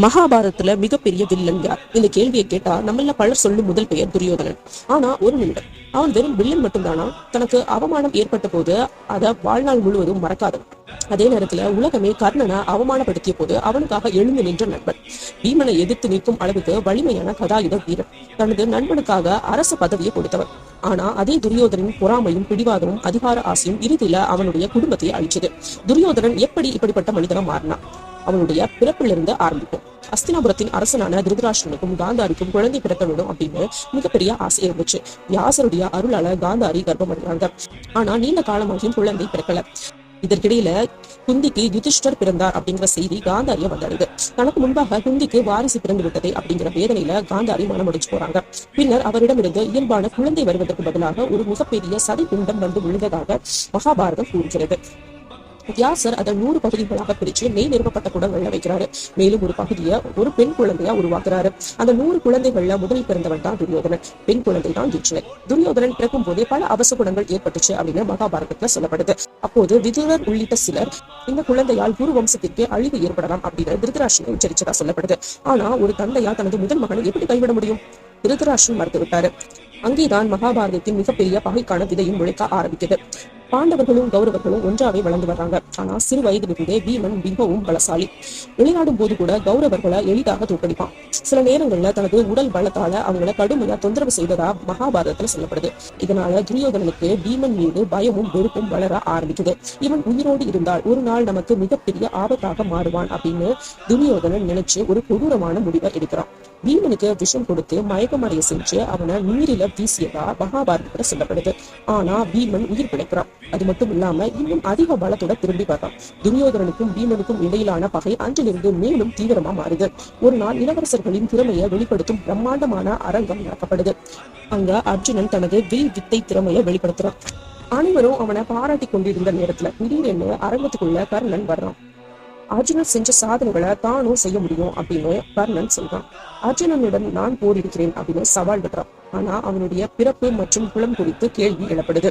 மகாபாரதத்துல மிகப்பெரிய வில்லன் யார்? இந்த கேள்வியை கேட்டா நம்மள பலர் சொல்லும் முதல் பெயர் துரியோதனன். ஆனா ஒரு நிமிடம், அவன் வெறும் வில்லன் மட்டும்தானா? தனக்கு அவமானம் ஏற்பட்ட போது அதை வாழ்நாள் முழுவதும் மறக்காதவன். அதே நேரத்துல உலகமே கர்ணனை அவமானப்படுத்திய போது அவனுக்காக எழுந்து நின்ற நண்பன். பீமனை எதிர்த்து நிற்கும் அளவுக்கு வலிமையான கதாயுத வீரன். தனது நண்பனுக்காக அரச பதவியை கொடுத்தவன். ஆனா அதே துரியோதனின் பொறாமையும் பிடிவாதமும் அதிகார ஆசையும் இறுதியில அவனுடைய குடும்பத்தை அழிச்சது. துரியோதனன் எப்படி இப்படிப்பட்ட மனிதனா மாறினான்? அவனுடைய பிறப்பிலிருந்து ஆரம்பிக்கும். அஸ்தினாபுரத்தின் அரசனான திருதராஷ்டிரனுக்கும் காந்தாரிக்கும் குழந்தை பிறக்க வேண்டும் அப்படின்னு மிகப்பெரிய ஆசை இருந்துச்சு. வியாசருடைய அருளால காந்தாரி கர்ப்பம் அடைந்தாங்க. ஆனா நீண்ட காலமாகியும் குழந்தை பிறக்கல. இதற்கிடையில குந்திக்கு யுதிஷ்டர் பிறந்தார் அப்படிங்கிற செய்தி காந்தாரிய வந்தடைது. தனக்கு முன்பாக குந்திக்கு வாரிசு பிறந்து விட்டதை அப்படிங்கிற வேதனையில காந்தாரி மனமுடிச்சு போறாங்க. பின்னர் அவரிடமிருந்து இயல்பான குழந்தை வருவதற்கு பதிலாக ஒரு மிகப்பெரிய சதி பிண்டம் வந்து விழுந்ததாக மகாபாரதம் கூறுகிறது. வியாசர் அதை 100 பகுதிகளாக பிரிச்சு நெய் நிறுவப்பட்ட குடங்கள்ல வைக்கிறாரு. மேலும் ஒரு பகுதியை ஒரு பெண் குழந்தையா உருவாக்குறாரு. அந்த 100 குழந்தைகள்ல முதலில் பிறந்தவன் தான் துரியோதனன். பெண் குழந்தை தான் யுதிஷ்டர். துரியோதனன் பிறக்கும் போதே பல அவசகுணங்கள் ஏற்பட்டுச்சு அப்படின்னு மகாபாரதத்துல சொல்லப்படுது. அப்போது விதுரர் உள்ளிட்ட சிலர் இந்த குழந்தையால் குரு வம்சத்திற்கு அழிவு ஏற்படலாம் அப்படின்னு திருதராஷ்டிரனை உச்சரிச்சதா சொல்லப்படுது. ஆனா ஒரு தந்தையா தனது முதல் மகனை எப்படி கைவிட முடியும்? திருதராஷ்டிரன் மறுத்து விட்டாரு. அங்கேதான் மகாபாரதத்தின் மிகப்பெரிய பகைக்கான விதையும் முளைக்க ஆரம்பிக்குது. பாண்டவர்களும் கௌரவர்களும் ஒன்றாவே வளர்ந்து வர்றாங்க. ஆனா சிறு வயதிலிருந்தே பீமன் மிகவும் பலசாலி. விளையாடும் போது கூட கௌரவர்களை எளிதாக தோற்கடிப்பான். சில நேரங்கள்ல தனது உடல் பலத்தால அவங்களை கடுமையா தொந்தரவு செய்ததா மகாபாரதத்துல சொல்லப்படுது. இதனால துரியோதனனுக்கு பீமன் மீது பயமும் வெறுப்பும் வளர ஆரம்பிக்குது. இவன் உயிரோடு இருந்தால் ஒரு நாள் நமக்கு மிகப்பெரிய ஆபத்தாக மாறுவான் அப்படின்னு துரியோதனன் நினைச்சு ஒரு கொடூரமான முடிவை எடுக்கிறான். பீமனுக்கு விஷம் கொடுத்து மயக்கமடைய செஞ்சு அவனை நீரில வீசியதா மகாபாரதத்துல சொல்லப்படுது. ஆனா பீமன் உயிர் பிழைக்கிறான். அது மட்டும் இல்லாம இன்னும் அதிக பலத்தோட திரும்பி வர்றான். துரியோதனனுக்கும் பீமனுக்கும் இடையிலான பகை அன்றிலிருந்து மேலும் தீவிரமா மாறுது. ஒரு நாள் இளவரசர்களின் திறமையை வெளிப்படுத்தும் பிரம்மாண்டமான அரங்கம் நடக்கப்படுது. அங்க அர்ஜுனன் தனது வில் வித்தை திறமையை வெளிப்படுத்துறான். அனைவரும் அவனை பாராட்டி கொண்டிருந்த நேரத்துல திடீரென்று அரங்கத்துக்குள்ள கர்ணன் வர்றான். அர்ஜுனன் செஞ்ச சாதனைகளை தானும் செய்ய முடியும் அப்படின்னு கர்ணன் சொல்றான். அர்ஜுனனுடன் நான் போரிடுகிறேன் அப்படின்னு சவால் விடுறான். ஆனா அவனுடைய பிறப்பு மற்றும் குலம் குறித்து கேள்வி எழப்படுது.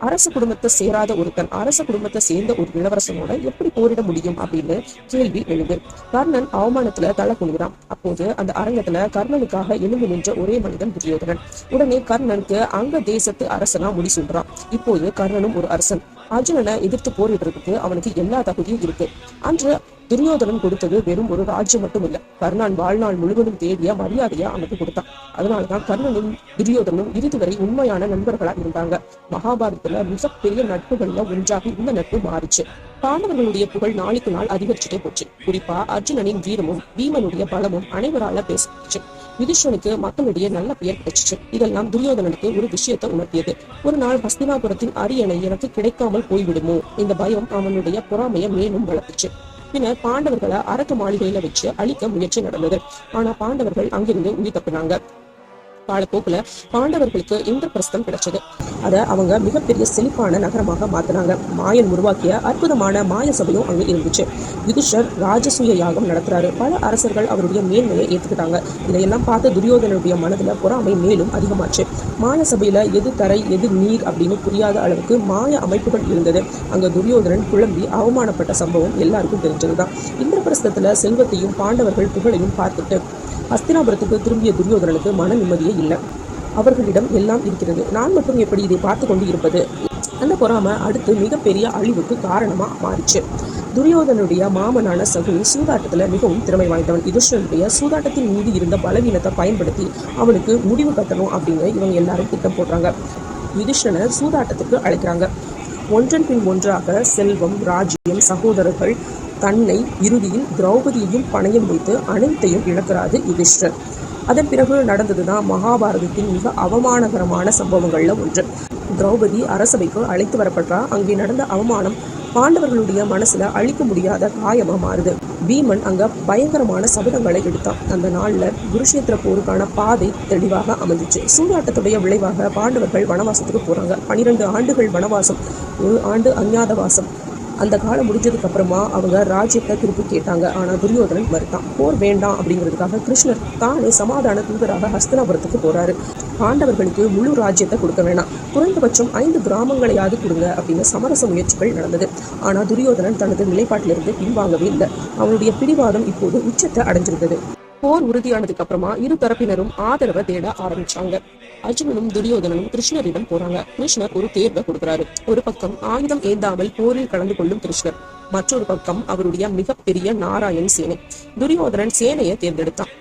அரச குடும்பத்தை சேராத ஒருத்தன் அரச குடும்பத்தை சேர்ந்த ஒரு இளவரசனோட எப்படி போரிட முடியும் அப்படின்னு கேள்வி எழுது. கர்ணன் அவமானத்துல தலை குனிகிறான். அப்போது அந்த அரங்கத்துல கர்ணனுக்காக எழுந்து நின்ற ஒரே மனிதன் துரியோதனன். உடனே கர்ணனுக்கு அங்க தேசத்து அரசனா முடிசூன்றான். இப்போது கர்ணனும் ஒரு அரசன். அர்ஜுனனை எதிர்த்து போரிடுறதுக்கு அவனுக்கு எல்லா தகுதியும் இருக்கு. அன்று துரியோதனன் கொடுத்தது வெறும் ஒரு ராஜ்யம் மட்டும் இல்ல, கர்ணன் வாழ்நாள் முழுவதும் தேடிய மரியாதையா அவனுக்கு கொடுத்தான். அதனாலதான் கர்ணனும் துரியோதனும் இறுதி வரை உண்மையான நண்பர்களா இருந்தாங்க. மகாபாரதத்துல மிகப்பெரிய நட்புகள்ல ஒன்றாக இந்த நட்பு மாறிச்சு. பாண்டவர்களுடைய புகழ் நாளுக்கு நாள் அதிகரிச்சுட்டே போச்சு. குறிப்பா அர்ஜுனனின் வீரமும் பீமனுடைய பலமும் அனைவரால பேசச்சு. யுதிஷ்டனுக்கு மக்களிடையே நல்ல பெயர் கிடைச்சிச்சு. இதெல்லாம் துரியோதனனுக்கு ஒரு விஷயத்தை உணர்த்தியது. ஒரு நாள் ஹஸ்தினாபுரத்தின் அரியணை எனக்கு கிடைக்காமல் போய்விடுமோ இந்த பயம் அவனுடைய பொறாமையை மேலும் வளர்த்துச்சு. பின்னர் பாண்டவர்களை அரக்க மாளிகையில வச்சு அழிக்க முயற்சி நடந்தது. ஆனா பாண்டவர்கள் அங்கிருந்து உயிர் தப்பினாங்க. காலப்போக்குல பாண்டவர்களுக்கு இந்திரபிரஸ்தம் கிடைச்சது. அதை அவங்க மிகப்பெரிய செழிப்பான நகரமாக மாத்தினாங்க. மாயன் உருவாக்கிய அற்புதமான மாய சபையும் அங்க இருந்துச்சு. யுதிஷ்டர் ராஜசூய யாகம் நடத்துறாரு. பல அரசர்கள் அவருடைய மேன்மையை ஏத்துக்கிட்டாங்க. இதையெல்லாம் பார்த்து துரியோதனுடைய மனதுல பொறாமை மேலும் அதிகமாச்சு. மாய சபையில எது தரை எது நீர் அப்படின்னு புரியாத அளவுக்கு மாய அமைப்புகள் இருந்தது. அங்க துரியோதனன் குழம்பி அவமானப்பட்ட சம்பவம் எல்லாருக்கும் தெரிஞ்சதுதான். இந்திரபிரஸ்தத்துல செல்வத்தையும் பாண்டவர்கள் புகழையும் பார்த்துட்டு ஹஸ்தினாபுரத்துக்கு திரும்பிய துரியோதனனுக்கு மன நிம்மதியே இல்லை. அவர்களிடம் எல்லாம் இருக்கிறது, நான் மட்டும் எப்படி இதை பார்த்து கொண்டு இருப்பது? அந்த பொறாமை அடுத்து மிகப்பெரிய அழிவுக்கு காரணமா மாறிச்சு. துரியோதனுடைய மாமனான சகுனி சூதாட்டத்துல மிகவும் திறமை வாய்ந்தவன். யுதிஷ்டனுடைய சூதாட்டத்தின் மீது இருந்த பலவீனத்தை பயன்படுத்தி அவனுக்கு முடிவு கட்டணும் அப்படின்னு இவங்க எல்லாரும் திட்டம் போடுறாங்க. யுதிஷ்டனை சூதாட்டத்துக்கு அழைக்கிறாங்க. ஒன்றன் பின் ஒன்றாக செல்வம், ராஜ்யம், சகோதரர்கள், தன்னை, இறுதியில் திரௌபதியையும் பணயம் வைத்து அனைத்தையும் இழக்கிறாரு யுதிஷ்டர். அதன் பிறகு நடந்ததுதான் மகாபாரதத்தின் மிக அவமானகரமான சம்பவங்கள்ல ஒன்று. திரௌபதி அரசபைக்கு அழைத்து வரப்படுறா. அங்கே நடந்த அவமானம் பாண்டவர்களுடைய மனசுல அழிக்க முடியாத காயமா மாறுது. பீமன் அங்க பயங்கரமான சபதங்களை எடுத்தான். அந்த நாள்ல குருஷேத்திர போருக்கான பாதை தெளிவாக அமைஞ்சிச்சு. சூதாட்டத்துடைய விளைவாக பாண்டவர்கள் வனவாசத்துக்கு போறாங்க. 12 ஆண்டுகள் வனவாசம், 1 ஆண்டு அஞ்ஞாதவாசம். அந்த காலம் முடிஞ்சதுக்கு அப்புறமா அவங்க ராஜ்யத்தை திருப்பி கேட்டாங்க. ஆனா துரியோதனன் மறுத்தான். போர் வேண்டாம் அப்படிங்கிறதுக்காக கிருஷ்ணர் தானே சமாதான தூதராக ஹஸ்தினாபுரத்துக்கு போறாரு. பாண்டவர்களுக்கு முழு ராஜ்யத்தை கொடுக்க வேணாம், குறைந்தபட்சம் 5 கிராமங்களையாவது கொடுங்க அப்படின்னு சமரச முயற்சிகள் நடந்தது. ஆனா துரியோதனன் தனது நிலைப்பாட்டிலிருந்து பின்வாங்கவே இல்லை. அவனுடைய பிடிவாதம் இப்போது உச்சத்தை அடைஞ்சிருந்தது. போர் உறுதியானதுக்கு அப்புறமா இரு தரப்பினரும் ஆதரவை தேட ஆரம்பிச்சாங்க. அர்ஜுனனும் துரியோதனனும் கிருஷ்ணரிடம் போறாங்க. கிருஷ்ணர் ஒரு தேர்வை கொடுக்கிறாரு. ஒரு பக்கம் ஆயுதம் ஏந்தாமல் போரில் கலந்து கொள்ளும் கிருஷ்ணர், மற்றொரு பக்கம் அவருடைய மிகப்பெரிய நாராயண் சேனை. துரியோதனன் சேனையை தேர்ந்தெடுத்தான்,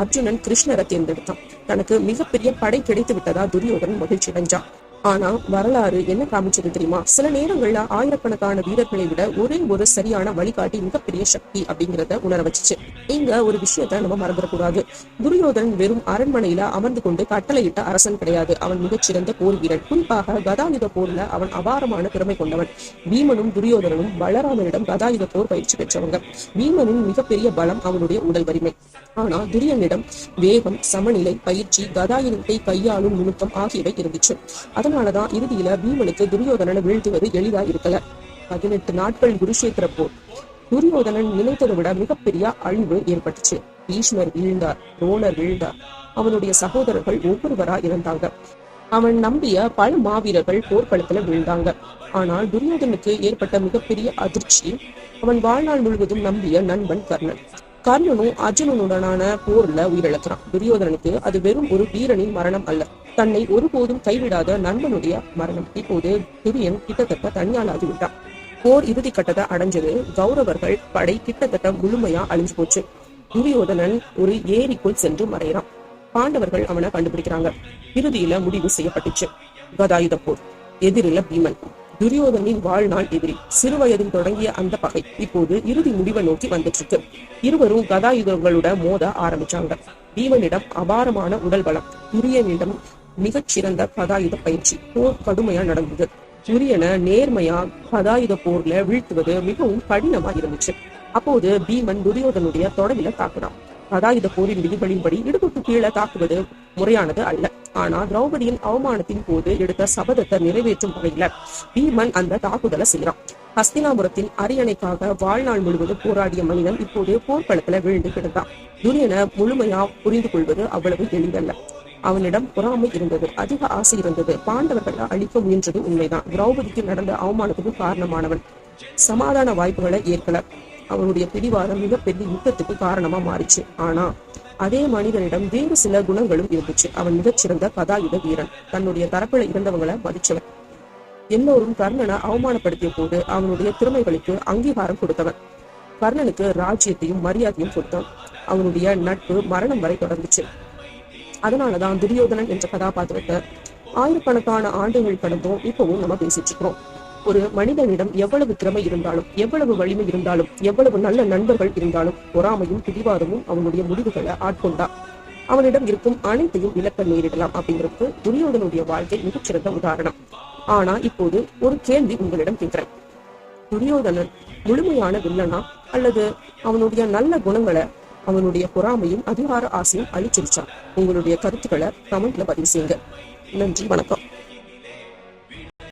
அர்ஜுனன் கிருஷ்ணரை தேர்ந்தெடுத்தான். தனக்கு மிகப்பெரிய படை கிடைத்து விட்டதா துரியோதனன் மகிழ்ச்சி அடைஞ்சான். ஆனா வரலாறு என்ன காமிச்சது தெரியுமா? சில நேரங்கள்ல ஆயிரக்கணக்கான வீரர்களை விட ஒரே ஒரு சரியான வழிகாட்டி மிகப்பெரிய சக்தி அப்படிங்கிறத உணர வச்சுச்சு. இங்க ஒரு விஷயத்த நம்ம மறந்துடக்கூடாது. துரியோதனன் வெறும் அரண்மனையில அமர்ந்து கொண்டு கட்டளையிட்ட அரசன் கிடையாது. அவன் மிகச்சிறந்த போர் வீரன். குறிப்பாக கதாயுத போர்ல அவன் அபாரமான திறமை கொண்டவன். பீமனும் துரியோதனனும் பலராமனிடம் கதாயுத போர் பயிற்சி பெற்றவங்க. பீமனின் மிகப்பெரிய பலம் அவனுடைய உடல் வலிமை. ஆனா துரியனிடம் வேகம், சமநிலை, பயிற்சி, கதாயுதத்தை கையாளும் நுணுக்கம் ஆகியவை இருந்துச்சு. அதனாலதான் இறுதியில பீமனுக்கு துரியோதனனை வீழ்த்துவது எளிதா இருக்கல. 18 நாட்கள் குருஷேத்திர போர். துரியோதனன் நினைத்ததை விட மிகப்பெரிய அழிவு ஏற்பட்டுச்சு. பீஷ்மர் வீழ்ந்தார், துரோணர் வீழ்ந்தார், அவனுடைய சகோதரர்கள் ஒவ்வொருவரா இறந்தாங்க. அவன் நம்பிய பல மாவீரர்கள் போர்க்களத்துல வீழ்ந்தாங்க. ஆனால் துரியோதனுக்கு ஏற்பட்ட மிகப்பெரிய அதிர்ச்சி, அவன் வாழ்நாள் முழுவதும் நம்பிய நண்பன் கர்ணன். கர்ணனும் அர்ஜுனனுடனான போர்ல உயிரிழக்கிறான். துரியோதனனுக்கு அது வெறும் ஒரு வீரனின் மரணம் அல்ல, தன்னை ஒருபோதும் கைவிடாத நண்பனுடைய மரணம். இப்போது துரியன் கிட்டத்தட்ட தனியாளாகி விட்டான். போர் இறுதி கட்டத்தை அடைஞ்சது. கௌரவர்கள் படை கிட்டத்தட்ட முழுமையா அழிஞ்சு போச்சு. துரியோதனன் ஒரு ஏரிக்குள் சென்று மறைகிறான். பாண்டவர்கள் அவனை கண்டுபிடிக்கிறாங்க. இறுதியில முடிவு செய்யப்பட்டுச்சு. கதாயுத போர். எதிரில பீமன், துரியோதனின் வாழ்நாள் எதிரி. சிறு வயதில் தொடங்கிய அந்த பகை இப்போது இறுதி முடிவை நோக்கி வந்துட்டு இருக்கு. இருவரும் கதாயுதங்களோட மோத ஆரம்பிச்சாங்க. பீமனிடம் அபாரமான உடல் பலம், துரியனிடம் மிகச்சிறந்த கதாயுத பயிற்சி. போர் கடுமையா நடந்தது. துரியனை நேர்மையா கதாயுத போர்ல வீழ்த்துவது மிகவும் கடினமா இருந்துச்சு. அப்போது பீமன் துரியோதனுடைய தொடரில தாக்குறான். கதாயுத போரின் விதிகளின்படி இடுப்புக்கு கீழே தாக்குவது முறையானது அல்ல. ஆனா திரௌபதியின் அவமானத்தின் போது எடுத்த சபதத்தை நிறைவேற்றும் வகையில பீமன் அந்த தாக்குதலை செய்யறான். ஹஸ்தினாபுரத்தின் அரியணைக்காக வாழ்நாள் முழுவதும் போராடிய மனிதன் இப்போது போர்க்களத்துல விழுந்து கிடந்தான். துரியனை முழுமையா புரிந்து கொள்வது அவ்வளவு எளிதல்ல. அவனிடம் பொறாமை இருந்தது, அதிக ஆசை இருந்தது. பாண்டவர்களை அழிக்க முயன்றது உண்மைதான். திரௌபதிக்கு நடந்த அவமானத்துக்கு காரணமானவன். சமாதான வாய்ப்புகளை ஏற்கல. அவனுடைய பிடிவாதம் மிகப்பெரிய யுத்தத்துக்கு காரணமா மாறிச்சு. ஆனா அதே மனிதனிடம் வேறு சில குணங்களும் இருந்துச்சு. அவன் மிகச்சிறந்த கதாயுத வீரன், தன்னுடைய தரப்புல இருந்தவங்களை மதிச்சவன். எல்லோரும் கர்ணனை அவமானப்படுத்திய போது அவனுடைய திறமைகளுக்கு அங்கீகாரம் கொடுத்தவன். கர்ணனுக்கு ராஜ்யத்தையும் மரியாதையும் கொடுத்தான். அவனுடைய நட்பு மரணம் வரை தொடர்ந்துச்சு. அதனாலதான் துரியோதனன் என்ற கதாபாத்திரத்தை ஆயிரக்கணக்கான ஆண்டுகள் கடந்தும் இப்பவும் நம்ம பேசிட்டு இருக்கிறோம். ஒரு மனிதனிடம் எவ்வளவு திறமை இருந்தாலும், எவ்வளவு வலிமை இருந்தாலும், எவ்வளவு நல்ல நண்பர்கள் இருந்தாலும், பொறாமையும் பிடிவாதமும் அவனுடைய முடிவுகளை ஆட்கொண்டா அவனிடம் இருக்கும் அனைத்தையும் இழக்க நேரிடலாம். அப்படிங்கிறதுக்கு துரியோதனுடைய வாழ்க்கை மிகச்சிறந்த உதாரணம். ஆனா இப்போது ஒரு கேள்வி உங்களிடம் கேட்கிறேன். துரியோதனன் முழுமையான வில்லனா, அல்லது அவனுடைய நல்ல குணங்களை அவனுடைய பொறாமையும் அதிகார ஆசையும் அழிச்சிருச்சான்? உங்களுடைய கருத்துக்களை கமெண்ட்ல பதிவு செய்யுங்க. நன்றி, வணக்கம்.